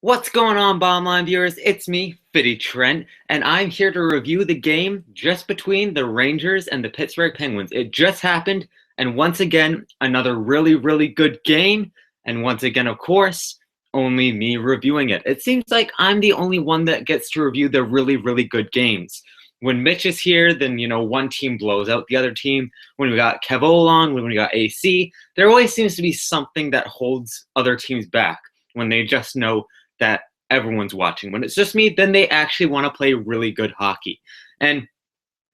What's going on, bottom line viewers? It's me, Fitty Trent, and I'm here to review the game just between the Rangers and the Pittsburgh Penguins. It just happened, and once again, another really good game, and once again, of course, only me reviewing it. It seems like I'm the only one that gets to review the really good games. When Mitch is here, then, one team blows out the other team. When we got Kevo on, when we got AC, there always seems to be something that holds other teams back when they just know that everyone's watching. When it's just me, then they actually want to play really good hockey. And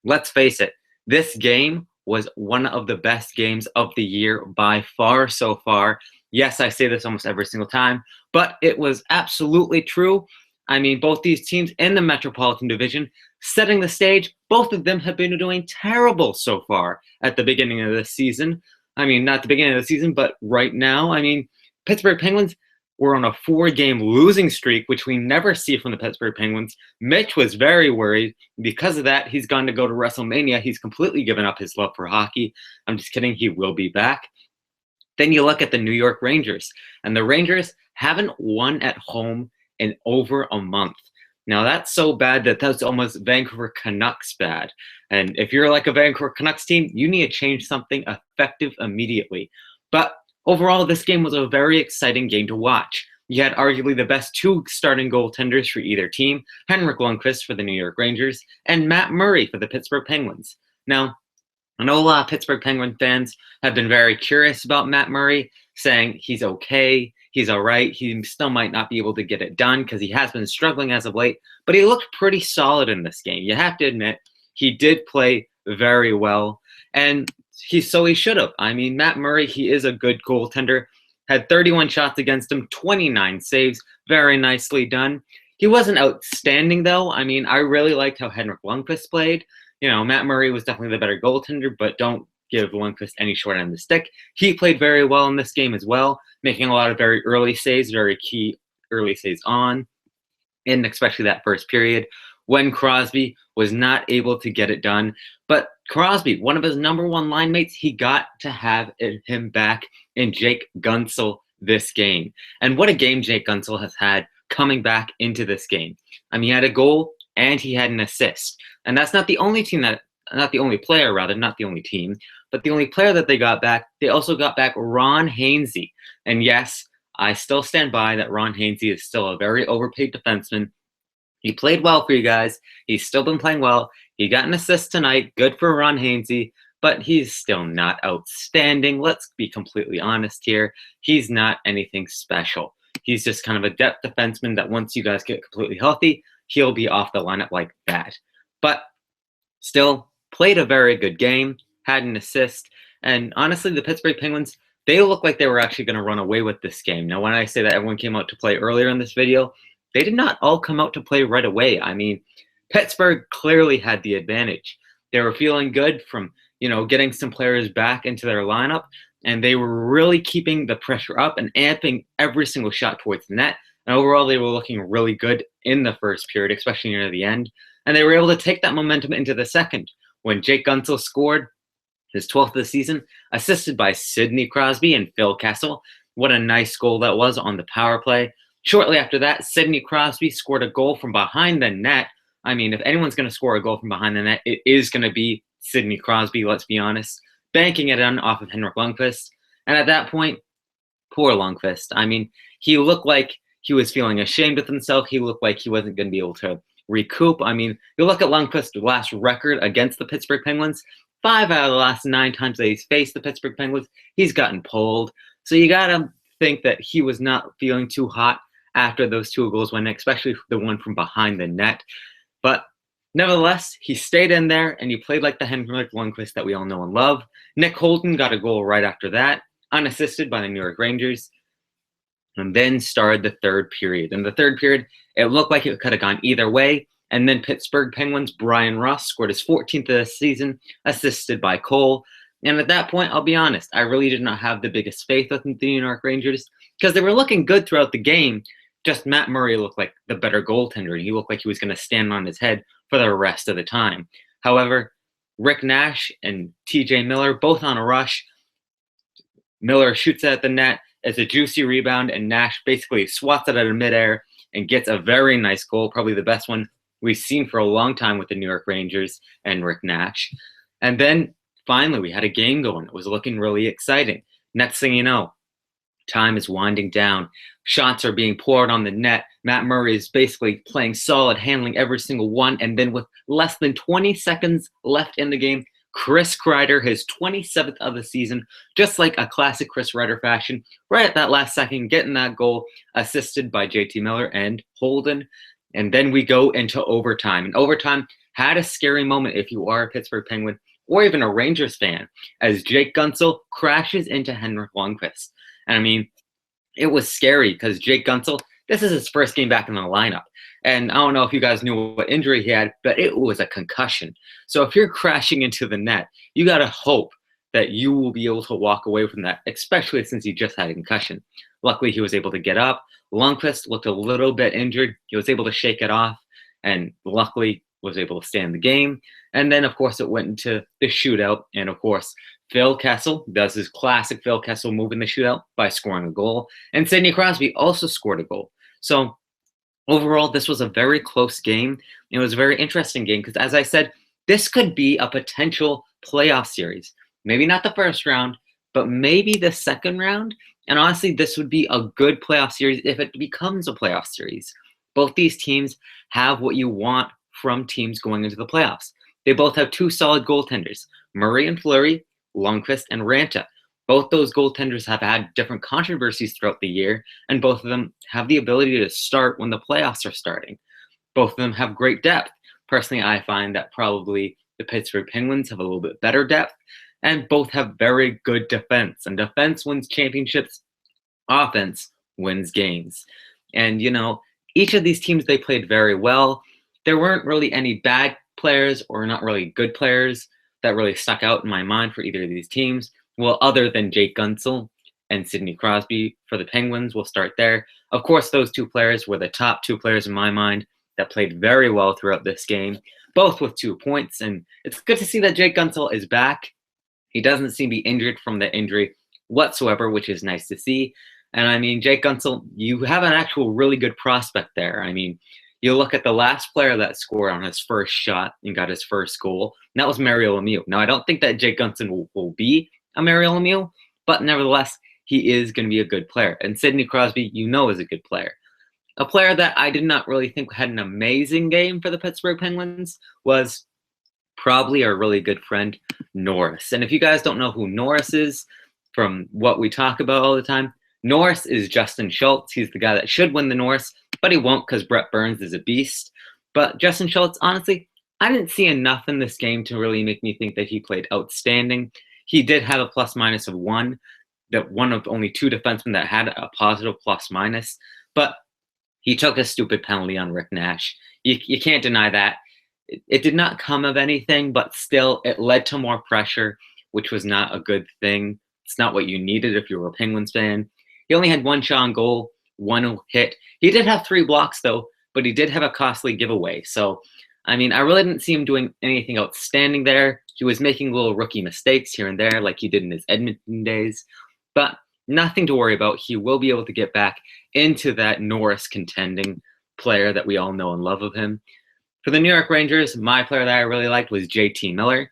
let's face it, this game was one of the best games of the year by far so far. Yes, I say this almost every single time, but it was absolutely true. I mean, both these teams in the Metropolitan Division, setting the stage, both of them have been doing terrible so far at the beginning of the season. I mean, not the beginning of the season, but right now. I mean, Pittsburgh Penguins were on a 4-game losing streak, which we never see from the Pittsburgh Penguins. Mitch was very worried. Because of that, he's gone to go to WrestleMania. He's completely given up his love for hockey. I'm just kidding. He will be back. Then you look at the New York Rangers, and the Rangers haven't won at home in over a month. Now, that's so bad that that's almost Vancouver Canucks bad. And if you're like a Vancouver Canucks team, you need to change something effective immediately. But overall, this game was a very exciting game to watch. You had arguably the best two starting goaltenders for either team, Henrik Lundqvist for the New York Rangers and Matt Murray for the Pittsburgh Penguins. Now, I know a lot of Pittsburgh Penguin fans have been very curious about Matt Murray, saying he's okay, he's all right, he still might not be able to get it done because he has been struggling as of late, but he looked pretty solid in this game. You have to admit, he did play very well, and he should have. I mean, Matt Murray, he is a good goaltender. Had 31 shots against him, 29 saves. Very nicely done. He wasn't outstanding, though. I mean, I really liked how Henrik Lundqvist played. Matt Murray was definitely the better goaltender, but don't give Lundqvist any short end of the stick. He played very well in this game as well, making a lot of very early saves, very key early saves on, and especially that first period when Crosby was not able to get it done. But Crosby, one of his number one line mates, he got to have him back in Jake Guentzel this game. And what a game Jake Guentzel has had coming back into this game. I mean, he had a goal and he had an assist. And that's not the only team not the only player, not the only team, but the only player that they got back. They also got back Ron Hainsay. And yes, I still stand by that Ron Hainsay is still a very overpaid defenseman. He played well for you guys. He's still been playing well. He got an assist tonight. Good for Ron Hainsay, but he's still not outstanding. Let's be completely honest here. He's not anything special. He's just kind of a depth defenseman that once you guys get completely healthy, he'll be off the lineup like that. But still, played a very good game, had an assist, and honestly, the Pittsburgh Penguins, they look like they were actually going to run away with this game. Now, when I say that everyone came out to play earlier in this video, they did not all come out to play right away. I mean, Pittsburgh clearly had the advantage. They were feeling good from, getting some players back into their lineup, and they were really keeping the pressure up and amping every single shot towards the net. And overall, they were looking really good in the first period, especially near the end. And they were able to take that momentum into the second when Jake Guentzel scored his 12th of the season, assisted by Sidney Crosby and Phil Kessel. What a nice goal that was on the power play. Shortly after that, Sidney Crosby scored a goal from behind the net. I mean, if anyone's going to score a goal from behind the net, it is going to be Sidney Crosby, let's be honest, banking it in off of Henrik Lundqvist. And at that point, poor Lundqvist. I mean, he looked like he was feeling ashamed of himself. He looked like he wasn't going to be able to recoup. I mean, you look at Lundqvist's last record against the Pittsburgh Penguins, 5 out of the last 9 times that he's faced the Pittsburgh Penguins, he's gotten pulled. So you got to think that he was not feeling too hot after those 2 goals went in, especially the one from behind the net. But nevertheless, he stayed in there and he played like the Henrik Lundqvist that we all know and love. Nick Holden got a goal right after that, unassisted by the New York Rangers. And then started the third period. In the third period, it looked like it could have gone either way. And then Pittsburgh Penguins' Brian Rust scored his 14th of the season, assisted by Cole. And at that point, I'll be honest, I really did not have the biggest faith with the New York Rangers because they were looking good throughout the game. Just Matt Murray looked like the better goaltender, and he looked like he was going to stand on his head for the rest of the time. However, Rick Nash and TJ Miller, both on a rush. Miller shoots at the net. It's a juicy rebound, and Nash basically swats it out of midair, and gets a very nice goal, probably the best one we've seen for a long time with the New York Rangers and Rick Nash. And then finally, we had a game going. It was looking really exciting. Next thing you know, time is winding down. Shots are being poured on the net. Matt Murray is basically playing solid, handling every single one. And then with less than 20 seconds left in the game, Chris Kreider, his 27th of the season, just like a classic Chris Kreider fashion, right at that last second, getting that goal, assisted by JT Miller and Holden. And then we go into overtime. And overtime had a scary moment if you are a Pittsburgh Penguin or even a Rangers fan, as Jake Guentzel crashes into Henrik Lundqvist. And I mean, it was scary because Jake Guentzel, this is his first game back in the lineup. And I don't know if you guys knew what injury he had, but it was a concussion. So if you're crashing into the net, you got to hope that you will be able to walk away from that, especially since he just had a concussion. Luckily, he was able to get up. Lundqvist looked a little bit injured. He was able to shake it off, and luckily was able to stay in the game. And then, of course, it went into the shootout. And, of course, Phil Kessel does his classic Phil Kessel move in the shootout by scoring a goal. And Sidney Crosby also scored a goal. So, overall, this was a very close game. It was a very interesting game because, as I said, this could be a potential playoff series. Maybe not the first round, but maybe the second round. And honestly, this would be a good playoff series if it becomes a playoff series. Both these teams have what you want from teams going into the playoffs. They both have two solid goaltenders, Murray and Fleury, Lundqvist and Ranta. Both those goaltenders have had different controversies throughout the year, and both of them have the ability to start when the playoffs are starting. Both of them have great depth. Personally, I find that probably the Pittsburgh Penguins have a little bit better depth, and both have very good defense. And defense wins championships, offense wins games. And, you know, each of these teams, they played very well. There weren't really any bad players or not really good players that really stuck out in my mind for either of these teams. Well, other than Jake Guentzel and Sidney Crosby for the Penguins, we'll start there. Of course, those two players were the top two players in my mind that played very well throughout this game, both with 2 points. And it's good to see that Jake Guentzel is back. He doesn't seem to be injured from the injury whatsoever, which is nice to see. And I mean, Jake Guentzel, you have an actual really good prospect there. I mean, you look at the last player that scored on his first shot and got his first goal, and that was Mario Lemieux. Now, I don't think that Jake Guentzel will be a Mario Lemieux, but nevertheless, he is going to be a good player. And Sidney Crosby, you know, is a good player. A player that I did not really think had an amazing game for the Pittsburgh Penguins was probably our really good friend, Norris. And if you guys don't know who Norris is, from what we talk about all the time, Norris is Justin Schultz. He's the guy that should win the Norris, but he won't because Brett Burns is a beast. But Justin Schultz, honestly, I didn't see enough in this game to really make me think that he played outstanding. He did have a plus-minus of 1, that one of only 2 defensemen that had a positive plus-minus, but he took a stupid penalty on Rick Nash. You can't deny that. It did not come of anything, but still, it led to more pressure, which was not a good thing. It's not what you needed if you were a Penguins fan. He only had 1 shot on goal, 1 hit. He did have 3 blocks, though, but he did have a costly giveaway. So, I mean, I really didn't see him doing anything outstanding there. He was making little rookie mistakes here and there like he did in his Edmonton days. But nothing to worry about. He will be able to get back into that Norris contending player that we all know and love of him. For the New York Rangers, my player that I really liked was JT Miller.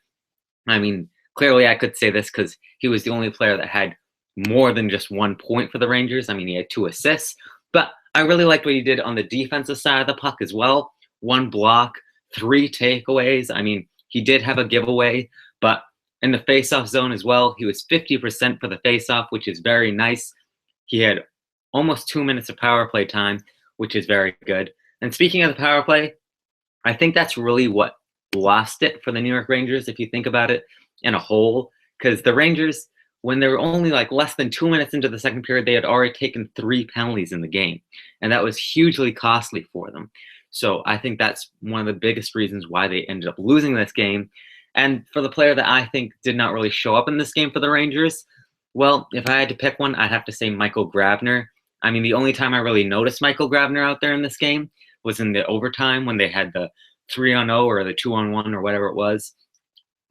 I mean, clearly I could say this because he was the only player that had more than just 1 point for the Rangers. I mean, he had 2 assists. But I really liked what he did on the defensive side of the puck as well. 1 block, 3 takeaways. I mean, he did have a giveaway, but in the faceoff zone as well, he was 50% for the faceoff, which is very nice. He had almost 2 minutes of power play time, which is very good. And speaking of the power play, I think that's really what lost it for the New York Rangers, if you think about it in a whole, because the Rangers, when they were only like less than 2 minutes into the second period, they had already taken 3 penalties in the game, and that was hugely costly for them. So I think that's one of the biggest reasons why they ended up losing this game. And for the player that I think did not really show up in this game for the Rangers, well, if I had to pick one, I'd have to say Michael Grabner. I mean, the only time I really noticed Michael Grabner out there in this game was in the overtime when they had the 3-on-0 or the 2-on-1 or whatever it was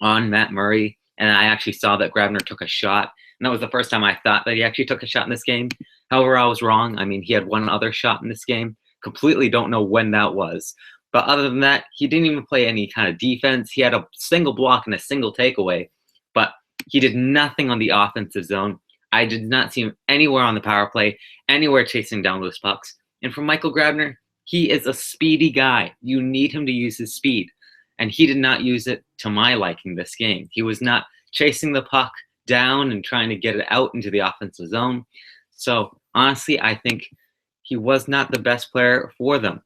on Matt Murray. And I actually saw that Grabner took a shot. And that was the first time I thought that he actually took a shot in this game. However, I was wrong. I mean, he had 1 other shot in this game. completely don't know when that was. But other than that, he didn't even play any kind of defense. He had a single block and a single takeaway, but he did nothing on the offensive zone. I did not see him anywhere on the power play, anywhere chasing down loose pucks. And for Michael Grabner, he is a speedy guy. You need him to use his speed. And he did not use it to my liking this game. He was not chasing the puck down and trying to get it out into the offensive zone. So honestly, I think he was not the best player for them.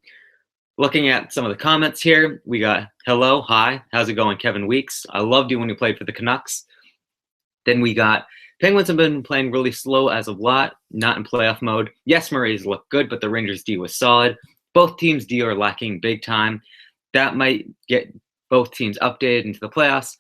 Looking at some of the comments here, we got, hello, hi, how's it going, Kevin Weeks? I loved you when you played for the Canucks. Then we got, Penguins have been playing really slow as of late, not in playoff mode. Yes, Murray's looked good, but the Rangers' D was solid. Both teams' D are lacking big time. That might get both teams updated into the playoffs.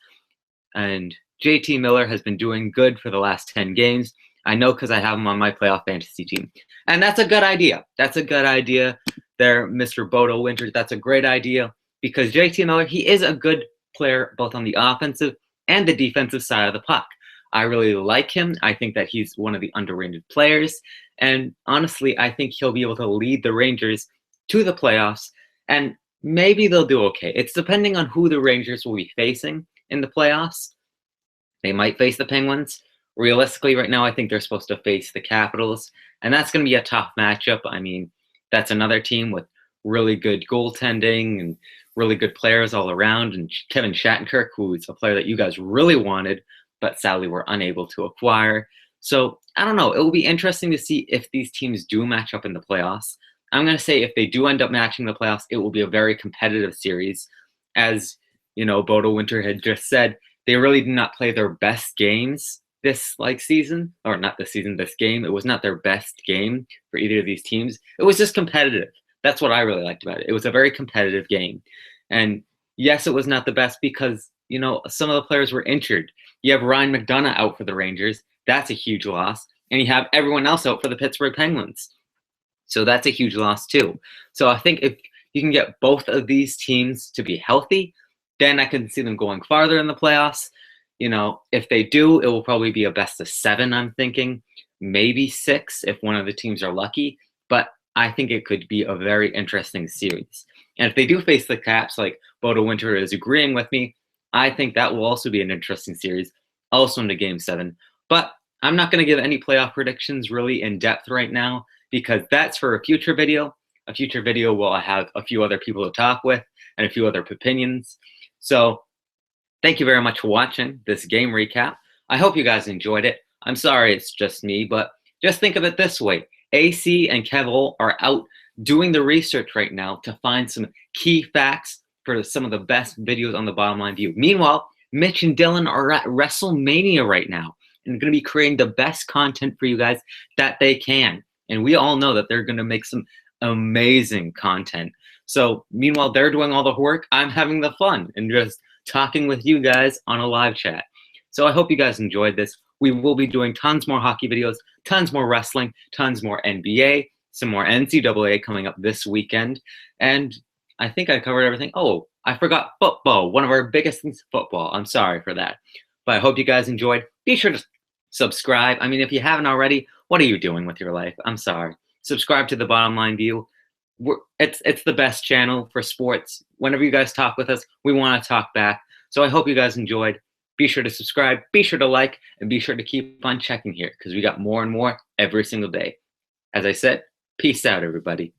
And JT Miller has been doing good for the last 10 games. I know because I have him on my playoff fantasy team. And that's a good idea. That's a good idea there, Mr. Bodo Winter. That's a great idea because JT Miller, he is a good player both on the offensive and the defensive side of the puck. I really like him. I think that he's one of the underrated players. And honestly, I think he'll be able to lead the Rangers to the playoffs. And maybe they'll do okay. It's depending on who the Rangers will be facing in the playoffs. They might face the Penguins. Realistically, right now, I think they're supposed to face the Capitals. And that's going to be a tough matchup. I mean, that's another team with really good goaltending and really good players all around. And Kevin Shattenkirk, who's a player that you guys really wanted, but sadly were unable to acquire. So I don't know. It will be interesting to see if these teams do match up in the playoffs. I'm going to say if they do end up matching the playoffs, it will be a very competitive series. As you know, Bodo Winter had just said, they really did not play their best games this season, or not this season, this game. It was not their best game for either of these teams. It was just competitive. That's what I really liked about it. It was a very competitive game. And yes, it was not the best because, you know, some of the players were injured. You have Ryan McDonough out for the Rangers. That's a huge loss. And you have everyone else out for the Pittsburgh Penguins. So that's a huge loss too. So I think if you can get both of these teams to be healthy, then I can see them going farther in the playoffs. You know, if they do, it will probably be a best of 7, I'm thinking. Maybe 6 if one of the teams are lucky. But I think it could be a very interesting series. And if they do face the Caps, like Bodo Winter is agreeing with me, I think that will also be an interesting series, also into Game 7. But I'm not going to give any playoff predictions really in depth right now because that's for a future video. A future video where I have a few other people to talk with and a few other opinions. So thank you very much for watching this game recap. I hope you guys enjoyed it. I'm sorry it's just me, but just think of it this way. AC and Kevin are out doing the research right now to find some key facts for some of the best videos on the Bottom Line View. Meanwhile, Mitch and Dylan are at WrestleMania right now and going to be creating the best content for you guys that they can. And we all know that they're going to make some amazing content. So meanwhile, they're doing all the work. I'm having the fun and just talking with you guys on a live chat. So I hope you guys enjoyed this. We will be doing tons more hockey videos, tons more wrestling, tons more NBA, some more NCAA coming up this weekend. And I think I covered everything. Oh, I forgot football. One of our biggest things, football. I'm sorry for that. But I hope you guys enjoyed. Be sure to subscribe. I mean, if you haven't already, what are you doing with your life? I'm sorry. Subscribe to the Bottom Line View. It's the best channel for sports. Whenever you guys talk with us, we want to talk back. So I hope you guys enjoyed. Be sure to subscribe, be sure to like, and be sure to keep on checking here because we got more and more every single day. As I said, peace out, everybody.